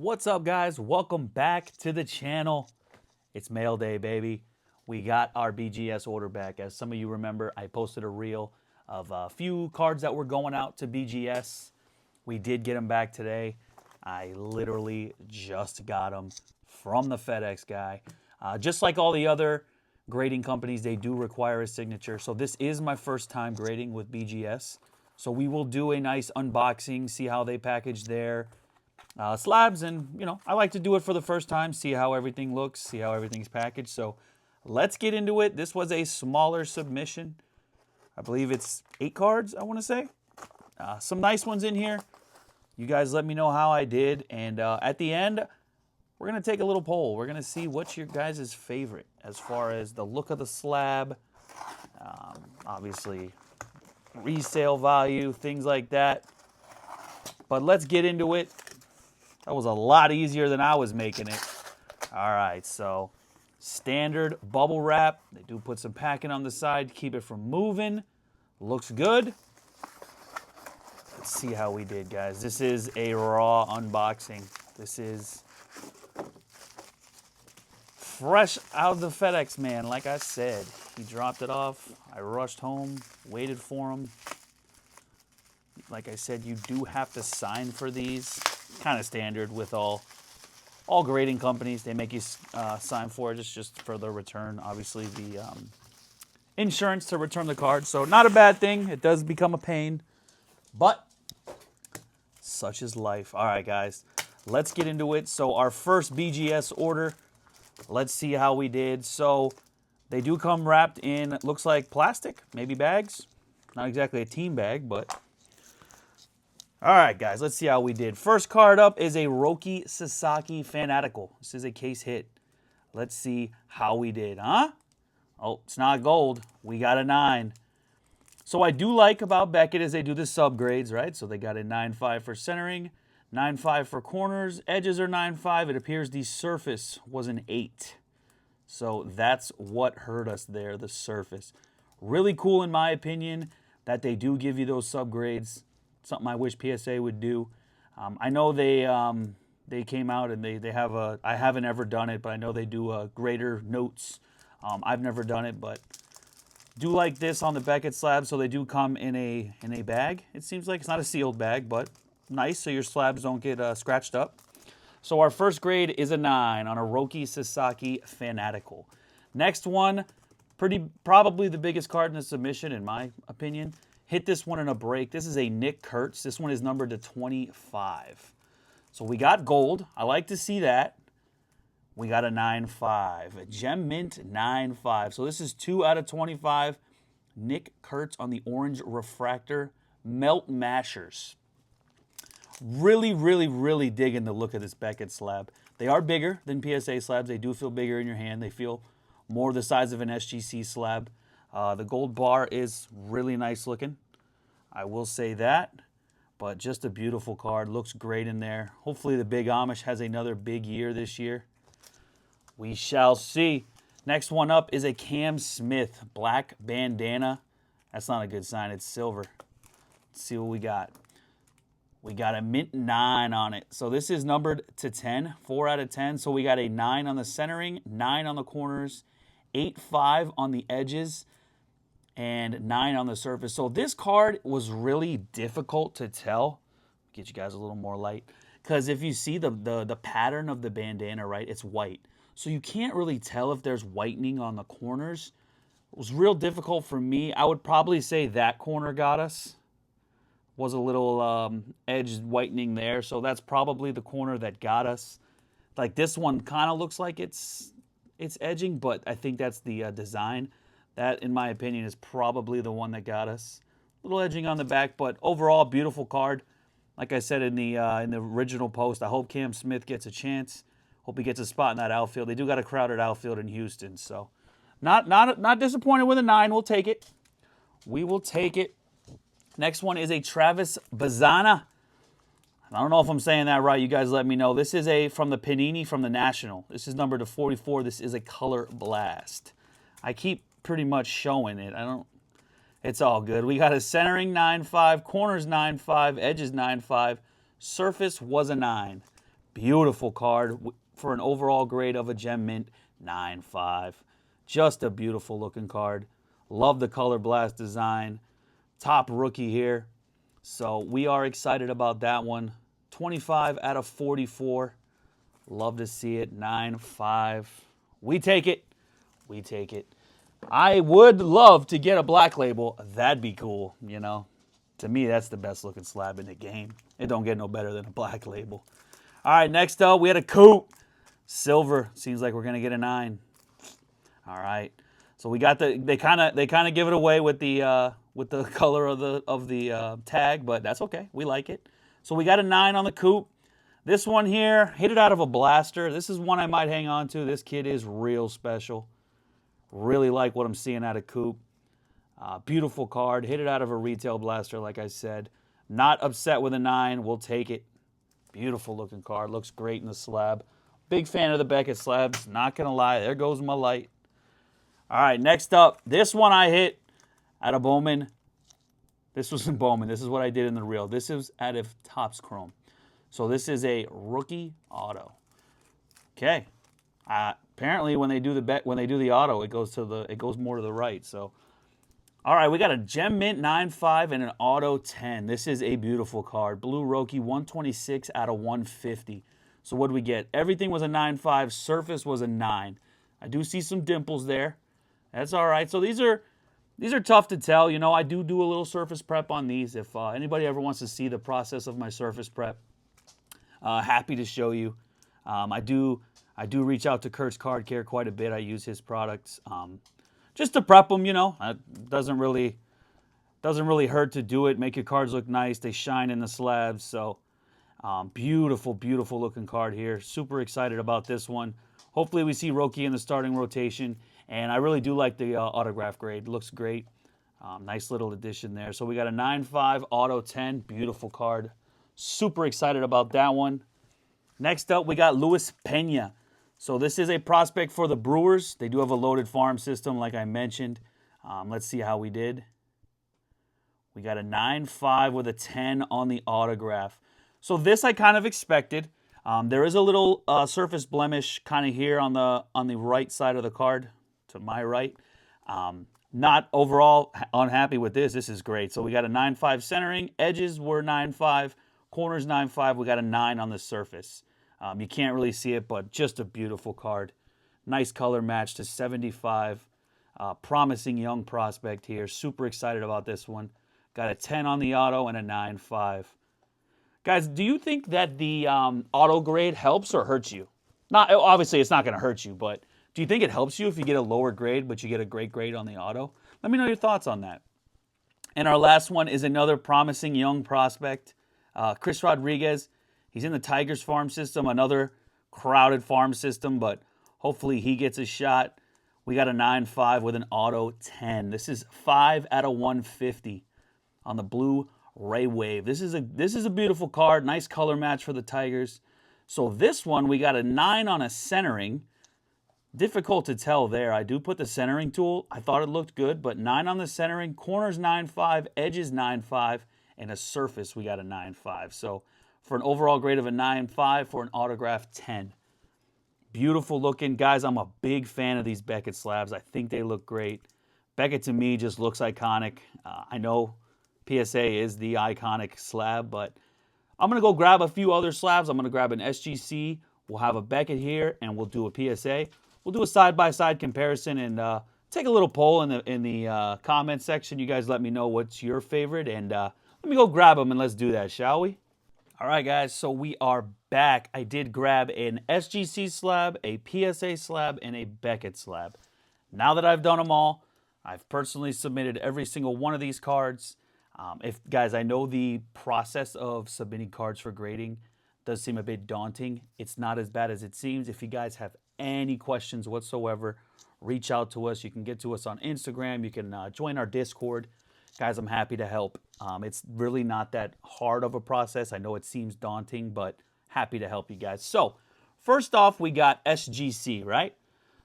What's up, guys? Welcome back to the channel. It's mail day, baby. We got our BGS order back. As some of you remember, I posted a reel of a few cards that were going out to BGS. We did get them back today. I literally just got them from the FedEx guy. Just like all the other grading companies, they do require a signature. So this is my first time grading with BGS. So we will do a nice unboxing, see how they package their slabs, and I like to do it for the first time, see how everything looks, see how everything's packaged. So let's get into it. This was a smaller submission. I believe it's 8 cards, I want to say. Some nice ones in here. You guys let me know how I did, and at the end, we're going to take a little poll. We're going to see what's your guys' favorite as far as the look of the slab, obviously resale value, things like that. But let's get into it. That was a lot easier than I was making it. All right, so standard bubble wrap. They do put some packing on the side to keep it from moving. Looks good. Let's see how we did, guys. This is a raw unboxing. This is fresh out of the FedEx man. Like I said, he dropped it off. I rushed home, waited for him. Like I said, you do have to sign for these. Kind of standard with all grading companies. They make you sign for it. It's just for the return, obviously, the insurance to return the card. So not a bad thing. It does become a pain, but such is life. All right, guys, let's get into it. So our first BGS order, let's see how we did. So they do come wrapped in, it looks like plastic, maybe bags. Not exactly a team bag, but... All right, guys, let's see how we did. First card up is a Roki Sasaki Fanatical. This is a case hit. Let's see how we did, huh? Oh, it's not gold. We got a 9. So I do like about Beckett is they do the subgrades, right? So they got a 9.5 for centering, 9.5 for corners. Edges are 9.5. It appears the surface was an 8. So that's what hurt us there, the surface. Really cool, in my opinion, that they do give you those subgrades. Something I wish PSA would do. I know they came out and they have a, I haven't ever done it, but I know they do grader notes. I've never done it, but do like this on the Beckett slab. So they do come in a bag. It seems like it's not a sealed bag, but nice, so your slabs don't get scratched up. So our first grade is a 9 on a Roki Sasaki Fanatical. Next one, probably the biggest card in the submission, in my opinion. Hit this one in a break. This is a Nick Kurtz. This one is numbered to 25. So we got gold. I like to see that. We got a 9.5. A Gem Mint 9.5. So this is 2 out of 25. Nick Kurtz on the orange refractor. Melt Mashers. Really, really, really digging the look of this Beckett slab. They are bigger than PSA slabs. They do feel bigger in your hand. They feel more the size of an SGC slab. The gold bar is really nice looking. I will say that. But just a beautiful card. Looks great in there. Hopefully the Big Amish has another big year this year. We shall see. Next one up is a Cam Smith black bandana. That's not a good sign. It's silver. Let's see what we got. We got a mint 9 on it. So this is numbered to 10. 4 out of 10. So we got a 9 on the centering, 9 on the corners, 8.5 on the edges, and 9 on the surface. So this card was really difficult to tell. Get you guys a little more light. Because if you see the pattern of the bandana, right, it's white. So you can't really tell if there's whitening on the corners. It was real difficult for me. I would probably say that corner got us. Was a little edge whitening there. So that's probably the corner that got us. Like this one kind of looks like it's edging, but I think that's the design. That, in my opinion, is probably the one that got us. A little edging on the back, but overall, beautiful card. Like I said in the original post, I hope Cam Smith gets a chance. Hope he gets a spot in that outfield. They do got a crowded outfield in Houston, so not disappointed with a 9. We'll take it. We will take it. Next one is a Travis Bazzana. I don't know if I'm saying that right. You guys let me know. This is from the Panini from the National. This is numbered to 44. This is a Color Blast. I keep pretty much showing it. It's all good. We got a centering 9.5, corners 9.5, edges 9.5, surface was a 9. Beautiful card for an overall grade of a gem mint, 9.5. Just a beautiful looking card. Love the color blast design. Top rookie here. So we are excited about that one. 25 out of 44. Love to see it. 9.5. We take it. We take it. I would love to get a black label. That'd be cool, you know. To me, that's the best looking slab in the game. It don't get no better than a black label. All right, next up, we had a coupe. Silver. Seems like we're going to get a 9. All right. So we got they kind of give it away with the color of the tag, but that's okay. We like it. So we got a 9 on the coupe. This one here, hit it out of a blaster. This is one I might hang on to. This kid is real special. Really like what I'm seeing out of coupe. Beautiful card. Hit it out of a retail blaster, like I said. Not upset with a 9. We'll take it. Beautiful looking card. Looks great in the slab. Big fan of the Beckett slabs. Not going to lie. There goes my light. All right, next up. This one I hit out of Bowman. This was in Bowman. This is what I did in the reel. This is out of Topps Chrome. So this is a rookie auto. Okay. Apparently, when they do the auto, it goes more to the right. So, all right, we got a gem mint 9.5 and an auto 10. This is a beautiful card. Blue rookie 126 out of 150. So what did we get? Everything was a 9.5. Surface was a 9. I do see some dimples there. That's all right. So these are tough to tell. You know, I do a little surface prep on these. If anybody ever wants to see the process of my surface prep, happy to show you. I do reach out to Kurt's Card Care quite a bit. I use his products just to prep them. You know, it doesn't really hurt to do it. Make your cards look nice. They shine in the slabs. So beautiful, beautiful looking card here. Super excited about this one. Hopefully we see Roki in the starting rotation. And I really do like the autograph grade. Looks great. Nice little addition there. So we got a 9.5 auto 10. Beautiful card. Super excited about that one. Next up, we got Luis Pena. So this is a prospect for the Brewers. They do have a loaded farm system, like I mentioned. Let's see how we did. We got a 9.5 with a 10 on the autograph. So this I kind of expected. There is a little surface blemish kind of here on the right side of the card, to my right. Not overall unhappy with this. This is great. So we got a 9.5 centering. Edges were 9.5. Corners 9.5. We got a 9 on the surface. You can't really see it, but just a beautiful card. Nice color match to 75. Promising young prospect here. Super excited about this one. Got a 10 on the auto and a 9.5. Guys, do you think that the auto grade helps or hurts you? Not obviously, it's not going to hurt you, but do you think it helps you if you get a lower grade, but you get a great grade on the auto? Let me know your thoughts on that. And our last one is another promising young prospect, Chris Rodriguez. He's in the Tigers farm system, another crowded farm system, but hopefully he gets a shot. We got a 9.5 with an auto 10. This is 5 out of 150 on the blue Ray Wave. This is a beautiful card. Nice color match for the Tigers. So this one, we got a 9 on a centering. Difficult to tell there. I do put the centering tool. I thought it looked good, but 9 on the centering. Corners 9.5, edges 9.5, and a surface we got a 9.5. So for an overall grade of a 9.5, for an autograph 10. Beautiful looking. Guys, I'm a big fan of these Beckett slabs. I think they look great. Beckett to me just looks iconic. I know PSA is the iconic slab, but I'm going to go grab a few other slabs. I'm going to grab an SGC. We'll have a Beckett here, and we'll do a PSA. We'll do a side-by-side comparison and take a little poll in the comment section. You guys let me know what's your favorite, and let me go grab them, and let's do that, shall we? All right, guys, so we are back. I did grab an SGC slab, a PSA slab, and a Beckett slab. Now that I've done them all, I've personally submitted every single one of these cards. Guys, I know the process of submitting cards for grading does seem a bit daunting. It's not as bad as it seems. If you guys have any questions whatsoever, reach out to us. You can get to us on Instagram. You can join our Discord. Guys, I'm happy to help. It's really not that hard of a process. I know it seems daunting, but happy to help you guys. So, first off, we got SGC, right?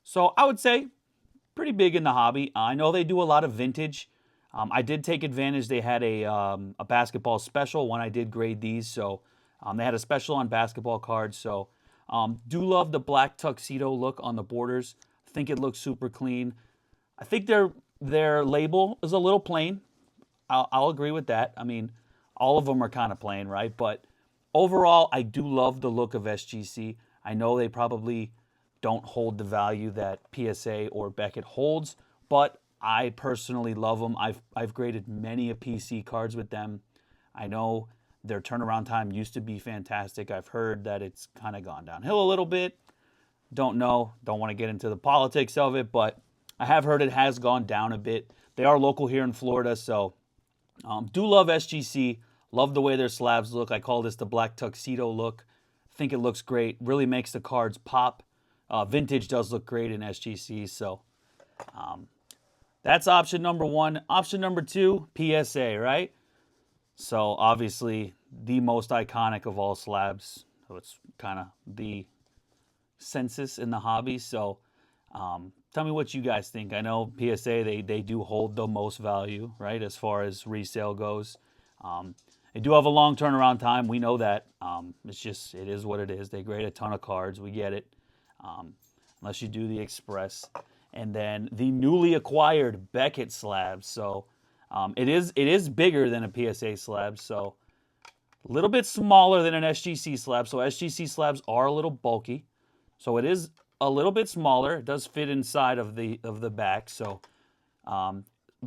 So, I would say pretty big in the hobby. I know they do a lot of vintage. I did take advantage. They had a basketball special when I did grade these, so They had a special on basketball cards, so do love the black tuxedo look on the borders. I think it looks super clean. I think their label is a little plain. I'll agree with that. I mean, all of them are kind of plain, right? But overall, I do love the look of SGC. I know they probably don't hold the value that PSA or Beckett holds, but I personally love them. I've graded many a PC cards with them. I know their turnaround time used to be fantastic. I've heard that it's kind of gone downhill a little bit. Don't know. Don't want to get into the politics of it, but I have heard it has gone down a bit. They are local here in Florida, so do love SGC. Love the way their slabs look. I call this the black tuxedo look. Think it looks great. Really makes the cards pop. Vintage does look great in SGC, so that's option number one. Option number two, PSA, right? So obviously the most iconic of all slabs. So it's kind of the census in the hobby. So tell me what you guys think. I know PSA, they do hold the most value, right, as far as resale goes. They do have a long turnaround time. We know that. It is what it is. They grade a ton of cards. We get it. Unless you do the Express. And then the newly acquired Beckett slabs. So it is bigger than a PSA slab. So a little bit smaller than an SGC slab. So SGC slabs are a little bulky. So it is a little bit smaller. It does fit inside of the back. So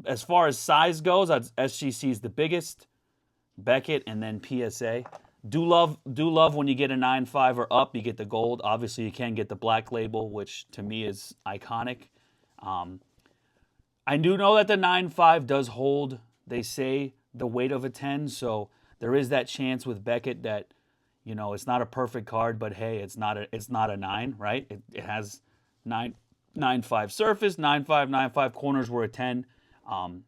as far as size goes, SGC is the biggest. Beckett and then PSA. Do love when you get a 9.5 or up, you get the gold. Obviously, you can get the black label, which to me is iconic. I do know that the 9.5 does hold, they say, the weight of a 10, so there is that chance with Beckett that, it's not a perfect card, but hey, it's not a 9, right? It has 9.5 surface, 9.5, 9.5 corners were a 10.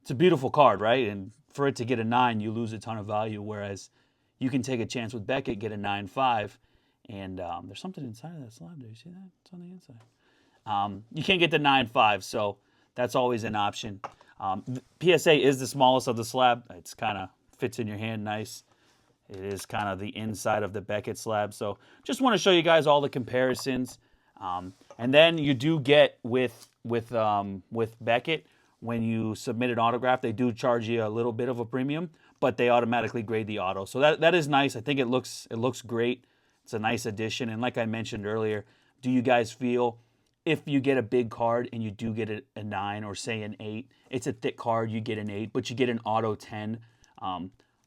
It's a beautiful card, right? And for it to get a 9, you lose a ton of value, whereas you can take a chance with Beckett, get a 9.5, and there's something inside of that slab. Do you see that? It's on the inside. You can't get the 9.5, so that's always an option. PSA is the smallest of the slab. It's kind of fits in your hand nice. It is kind of the inside of the Beckett slab. So just want to show you guys all the comparisons. And then you do get with Beckett, when you submit an autograph, they do charge you a little bit of a premium, but they automatically grade the auto. So that is nice. I think it looks great. It's a nice addition. And like I mentioned earlier, do you guys feel if you get a big card and you do get a 9 or say an 8, it's a thick card, you get an 8, but you get an auto 10.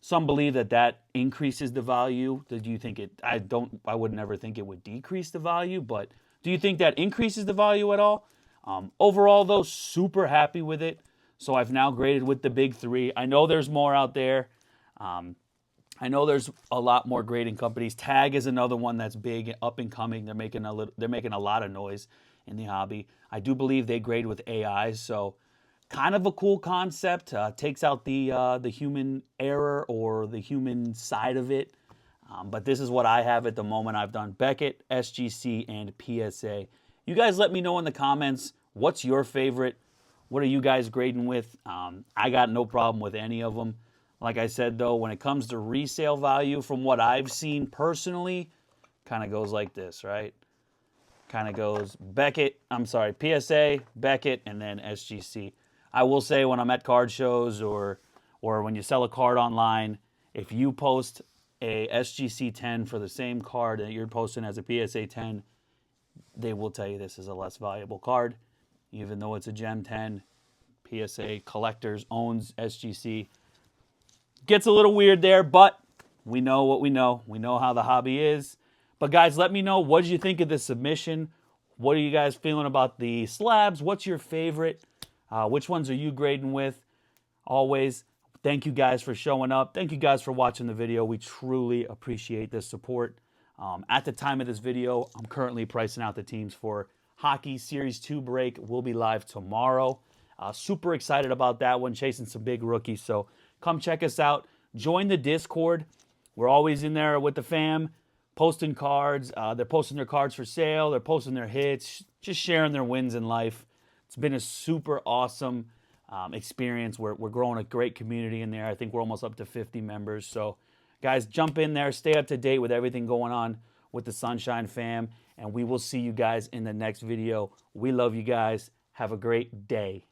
Some believe that increases the value. Do you think it? I would never think it would decrease the value, but do you think that increases the value at all? Overall, though, super happy with it. So I've now graded with the big 3. I know there's more out there. I know there's a lot more grading companies. Tag is another one that's big, up and coming. They're making a lot of noise in the hobby. I do believe they grade with AI, so kind of a cool concept. Takes out the human error or the human side of it. But this is what I have at the moment. I've done Beckett, SGC, and PSA. You guys let me know in the comments, what's your favorite? What are you guys grading with? I got no problem with any of them. Like I said, though, when it comes to resale value, from what I've seen personally, kind of goes like this, right? Kind of goes PSA, Beckett, and then SGC. I will say when I'm at card shows or when you sell a card online, if you post a SGC 10 for the same card that you're posting as a PSA 10, they will tell you this is a less valuable card. Even though it's a Gem 10, PSA Collectors owns SGC. Gets a little weird there, but we know what we know. We know how the hobby is. But guys, let me know, what did you think of this submission? What are you guys feeling about the slabs? What's your favorite? Which ones are you grading with? Always, thank you guys for showing up. Thank you guys for watching the video. We truly appreciate the support. At the time of this video, I'm currently pricing out the teams for Hockey Series 2 break. We'll be live tomorrow. Super excited about that one, chasing some big rookies. So come check us out. Join the Discord. We're always in there with the fam, posting cards. They're posting their cards for sale. They're posting their hits, just sharing their wins in life. It's been a super awesome experience. We're growing a great community in there. I think we're almost up to 50 members. So Guys, jump in there. Stay up to date with everything going on with the Sunshine Fam. And we will see you guys in the next video. We love you guys. Have a great day.